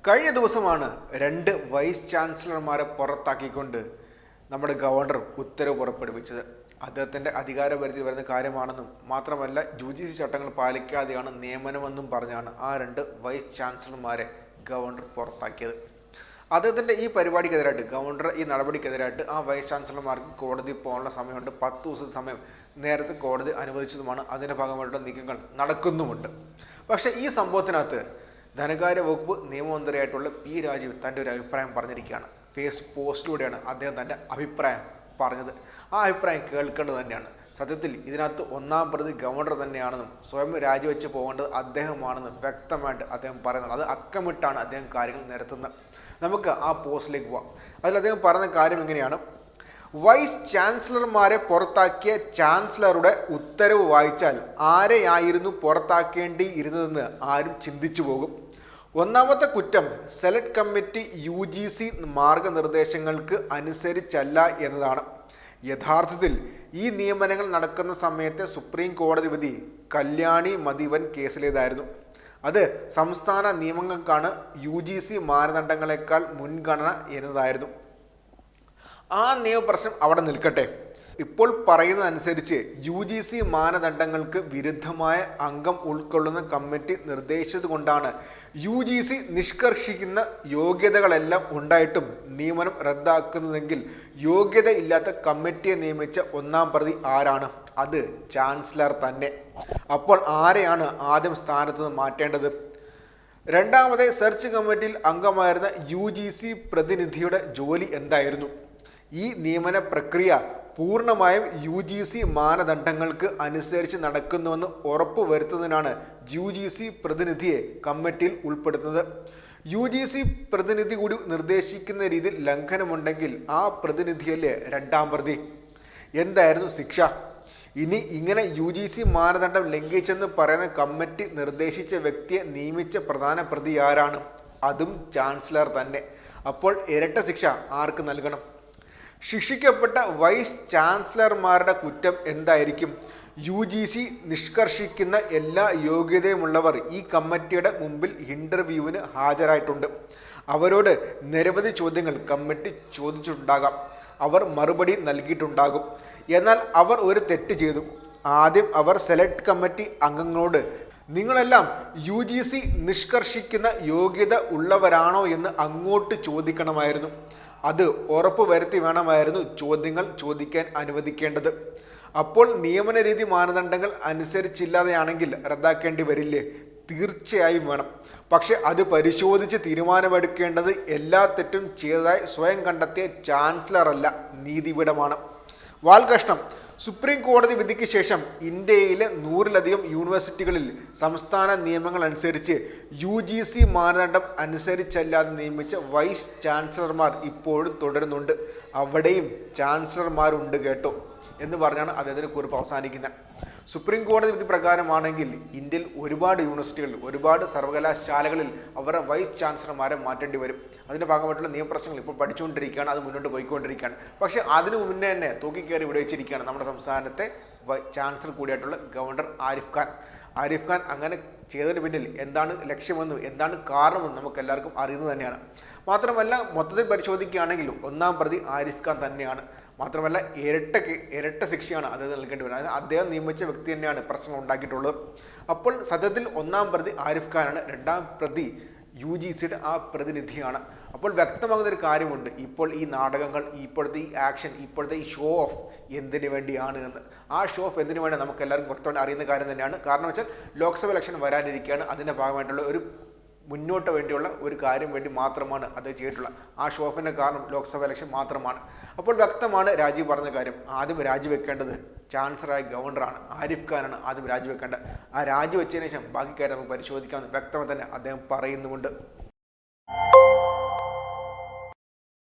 കഴിഞ്ഞ ദിവസമാണ് രണ്ട് വൈസ് ചാൻസലർമാരെ പുറത്താക്കിക്കൊണ്ട് നമ്മുടെ ഗവർണർ ഉത്തരവ് പുറപ്പെടുവിച്ചത്. അദ്ദേഹത്തിൻ്റെ അധികാരപരിധി വരുന്ന കാര്യമാണെന്നും മാത്രമല്ല UGC ചട്ടങ്ങൾ പാലിക്കാതെയാണ് നിയമനമെന്നും പറഞ്ഞാണ് ആ രണ്ട് വൈസ് ചാൻസലർമാരെ ഗവർണർ പുറത്താക്കിയത്. അദ്ദേഹത്തിൻ്റെ ഈ പരിപാടിക്കെതിരായിട്ട് ഗവർണർ ഈ നടപടിക്കെതിരായിട്ട് ആ വൈസ് ചാൻസലർമാർക്ക് കോടതി പോകാനുള്ള സമയമുണ്ട്. 10 ദിവസത്തെ സമയം നേരത്തെ കോടതി അനുവദിച്ചതുമാണ്. അതിൻ്റെ ഭാഗമായിട്ടുള്ള നീക്കങ്ങൾ നടക്കുന്നുമുണ്ട്. പക്ഷേ ഈ സംഭവത്തിനകത്ത് ധനകാര്യ വകുപ്പ് നിയമമന്ത്രിയായിട്ടുള്ള P. രാജീവ് തൻ്റെ ഒരു അഭിപ്രായം പറഞ്ഞിരിക്കുകയാണ്. ഫേസ് പോസ്റ്റിലൂടെയാണ് അദ്ദേഹം തൻ്റെ അഭിപ്രായം പറഞ്ഞത്. ആ അഭിപ്രായം കേൾക്കേണ്ടത് തന്നെയാണ്. സത്യത്തിൽ ഇതിനകത്ത് ഒന്നാം പ്രതി ഗവർണർ തന്നെയാണെന്നും സ്വയം രാജിവെച്ച് പോകേണ്ടത് അദ്ദേഹമാണെന്നും വ്യക്തമായിട്ട് അദ്ദേഹം പറയുന്നത്. അത് അക്കമിട്ടാണ് അദ്ദേഹം കാര്യങ്ങൾ നിരത്തുന്നത്. നമുക്ക് ആ പോസ്റ്റിലേക്ക് പോവാം. അതിൽ അദ്ദേഹം പറഞ്ഞ കാര്യം ഇങ്ങനെയാണ്: വൈസ് ചാൻസലർമാരെ പുറത്താക്കിയ ചാൻസലറുടെ ഉത്തരവ് വായിച്ചാൽ ആരെയായിരുന്നു പുറത്താക്കേണ്ടിയിരുന്നതെന്ന് ആരും ചിന്തിച്ചു പോകും. ഒന്നാമത്തെ കുറ്റം സെലക്ട് കമ്മിറ്റി UGC മാർഗനിർദ്ദേശങ്ങൾക്ക് അനുസരിച്ചല്ല എന്നതാണ്. യഥാർത്ഥത്തിൽ ഈ നിയമനങ്ങൾ നടക്കുന്ന സമയത്തെ സുപ്രീം കോടതി വിധി കല്യാണി മതിവൻ കേസിലേതായിരുന്നു. അത് സംസ്ഥാന നിയമങ്ങൾക്കാണ് UGC മാനദണ്ഡങ്ങളെക്കാൾ മുൻഗണന എന്നതായിരുന്നു. ആ നിയമപ്രശ്നം അവിടെ നിൽക്കട്ടെ. ഇപ്പോൾ പറയുന്നതനുസരിച്ച് UGC മാനദണ്ഡങ്ങൾക്ക് വിരുദ്ധമായ അംഗം ഉൾക്കൊള്ളുന്ന കമ്മിറ്റി നിർദ്ദേശിച്ചത് കൊണ്ടാണ് UGC നിഷ്കർഷിക്കുന്ന യോഗ്യതകളെല്ലാം ഉണ്ടായിട്ടും നിയമനം റദ്ദാക്കുന്നതെങ്കിൽ യോഗ്യത ഇല്ലാത്ത കമ്മിറ്റിയെ നിയമിച്ച ഒന്നാം പ്രതി ആരാണ്? അത് ചാൻസലർ തന്നെ. അപ്പോൾ ആരെയാണ് ആദ്യം സ്ഥാനത്ത് നിന്ന് മാറ്റേണ്ടത്? രണ്ടാമത്തെ സെർച്ച് കമ്മിറ്റിയിൽ അംഗമായിരുന്ന UGC പ്രതിനിധിയുടെ ജോലി എന്തായിരുന്നു? ഈ നിയമന പ്രക്രിയ പൂർണ്ണമായും UGC മാനദണ്ഡങ്ങൾക്ക് അനുസരിച്ച് നടക്കുന്നുവെന്ന് ഉറപ്പുവരുത്തുന്നതിനാണ് UGC പ്രതിനിധിയെ കമ്മിറ്റിയിൽ ഉൾപ്പെടുത്തുന്നത്. UGC പ്രതിനിധി കൂടി നിർദ്ദേശിക്കുന്ന രീതിയിൽ ലംഘനമുണ്ടെങ്കിൽ ആ പ്രതിനിധിയല്ലേ രണ്ടാം പ്രതി? എന്തായിരുന്നു ശിക്ഷ? ഇനി ഇങ്ങനെ UGC മാനദണ്ഡം ലംഘിച്ചെന്ന് പറയുന്ന കമ്മിറ്റി നിർദ്ദേശിച്ച വ്യക്തിയെ നിയമിച്ച പ്രധാന പ്രതി ആരാണ്? അതും ചാൻസലർ തന്നെ. അപ്പോൾ ഇരട്ട ശിക്ഷ ആർക്ക് നൽകണം? ശിക്ഷിക്കപ്പെട്ട വൈസ് ചാൻസലർമാരുടെ കുറ്റം എന്തായിരിക്കും? UGC നിഷ്കർഷിക്കുന്ന എല്ലാ യോഗ്യതയുമുള്ളവർ ഈ കമ്മിറ്റിയുടെ മുമ്പിൽ ഇൻ്റർവ്യൂവിന് ഹാജരായിട്ടുണ്ട്. അവരോട് നിരവധി ചോദ്യങ്ങൾ കമ്മിറ്റി ചോദിച്ചിട്ടുണ്ടാകാം. അവർ മറുപടി നൽകിയിട്ടുണ്ടാകും. എന്നാൽ അവർ ഒരു തെറ്റ് ചെയ്തു. ആദ്യം അവർ സെലക്ട് കമ്മിറ്റി അംഗങ്ങളോട് നിങ്ങളെല്ലാം UGC നിഷ്കർഷിക്കുന്ന യോഗ്യത ഉള്ളവരാണോ എന്ന് അങ്ങോട്ട് ചോദിക്കണമായിരുന്നു. അത് ഉറപ്പ് വരുത്തി വേണമായിരുന്നു ചോദ്യങ്ങൾ ചോദിക്കാൻ അനുവദിക്കേണ്ടത്. അപ്പോൾ നിയമന രീതി മാനദണ്ഡങ്ങൾ അനുസരിച്ചില്ലാതെയാണെങ്കിൽ റദ്ദാക്കേണ്ടി വരില്ലേ? തീർച്ചയായും വേണം. പക്ഷെ അത് പരിശോധിച്ച് തീരുമാനമെടുക്കേണ്ടത് എല്ലാ തെറ്റും ചെയ്തതായി സ്വയം കണ്ടെത്തിയ ചാൻസലർ അല്ല, നീതിപീഠമാണ്. വാൽകഷ്ണം. സുപ്രീം കോടതി വിധിക്ക് ശേഷം ഇന്ത്യയിലെ 100-ലധികം യൂണിവേഴ്സിറ്റികളിൽ സംസ്ഥാന നിയമങ്ങൾ അനുസരിച്ച് UGC മാനദണ്ഡം അനുസരിച്ചല്ലാതെ നിയമിച്ച വൈസ് ചാൻസലർമാർ ഇപ്പോഴും തുടരുന്നുണ്ട്. അവിടെയും ചാൻസലർമാരുണ്ട് കേട്ടോ എന്ന് പറഞ്ഞാണ് അദ്ദേഹത്തിന് കുറിപ്പ് അവസാനിക്കുന്നത്. സുപ്രീം കോടതി വിധി പ്രകാരമാണെങ്കിൽ ഇന്ത്യയിൽ ഒരുപാട് യൂണിവേഴ്സിറ്റികളിൽ ഒരുപാട് സർവകലാശാലകളിൽ അവരുടെ വൈസ് ചാൻസലർമാരെ മാറ്റേണ്ടി വരും. അതിൻ്റെ ഭാഗമായിട്ടുള്ള നിയമപ്രശ്നങ്ങൾ ഇപ്പോൾ പഠിച്ചുകൊണ്ടിരിക്കുകയാണ്, അത് മുന്നോട്ട് പോയിക്കൊണ്ടിരിക്കുകയാണ്. പക്ഷേ അതിനു മുന്നേ തന്നെ തൂക്കിക്കയറി വിടുവിച്ചിരിക്കുകയാണ് നമ്മുടെ സംസ്ഥാനത്തെ ചാൻസലർ കൂടിയായിട്ടുള്ള ഗവർണർ ആരിഫ് ഖാൻ. അങ്ങനെ ചെയ്തതിന് പിന്നിൽ എന്താണ് ലക്ഷ്യമെന്നും എന്താണ് കാരണമെന്നും നമുക്ക് എല്ലാവർക്കും അറിയുന്നത് തന്നെയാണ്. മാത്രമല്ല മൊത്തത്തിൽ പരിശോധിക്കുകയാണെങ്കിൽ ഒന്നാം പ്രതി ആരിഫ് ഖാൻ തന്നെയാണ്. മാത്രമല്ല ഇരട്ട ശിക്ഷയാണ് അദ്ദേഹം നൽകേണ്ടി വരുന്നത്. അതായത് അദ്ദേഹം നിയമിച്ച വ്യക്തി തന്നെയാണ് പ്രശ്നം ഉണ്ടാക്കിയിട്ടുള്ളത്. അപ്പോൾ സത്യത്തിൽ ഒന്നാം പ്രതി ആരിഫ് ഖാനാണ്, രണ്ടാം പ്രതി UGCയുടെ ആ പ്രതിനിധിയാണ്. അപ്പോൾ വ്യക്തമാകുന്ന ഒരു കാര്യമുണ്ട്, ഇപ്പോൾ ഈ നാടകങ്ങൾ, ഇപ്പോഴത്തെ ഈ ആക്ഷൻ, ഇപ്പോഴത്തെ ഈ ഷോ ഓഫ് എന്തിനു വേണ്ടിയാണ് എന്ന്. ആ ഷോ ഓഫ് എന്തിനു വേണ്ടി നമുക്ക് എല്ലാവർക്കും കുറച്ചുകൊണ്ട് അറിയുന്ന കാര്യം തന്നെയാണ്. കാരണം വെച്ചാൽ ലോക്സഭ ഇലക്ഷൻ വരാനിരിക്കുകയാണ്. അതിൻ്റെ ഭാഗമായിട്ടുള്ള ഒരു മുന്നോട്ട് വേണ്ടിയുള്ള ഒരു കാര്യം വേണ്ടി മാത്രമാണ് അത് ചെയ്തിട്ടുള്ള. ആ ഷോ ഓഫിൻ്റെ കാരണം ലോക്സഭ ഇലക്ഷൻ മാത്രമാണ്. അപ്പോൾ വ്യക്തമാണ് രാജീവ് പറഞ്ഞ കാര്യം. ആദ്യം രാജിവെക്കേണ്ടത് ചാൻസലറായ ഗവർണറാണ്, ആരിഫ് ഖാനാണ് ആദ്യം രാജിവെക്കേണ്ടത്. ആ രാജിവെച്ചതിന് ശേഷം ബാക്കി കാര്യം നമുക്ക് പരിശോധിക്കാമെന്ന് വ്യക്തമായി തന്നെ അദ്ദേഹം പറയുന്നുമുണ്ട്.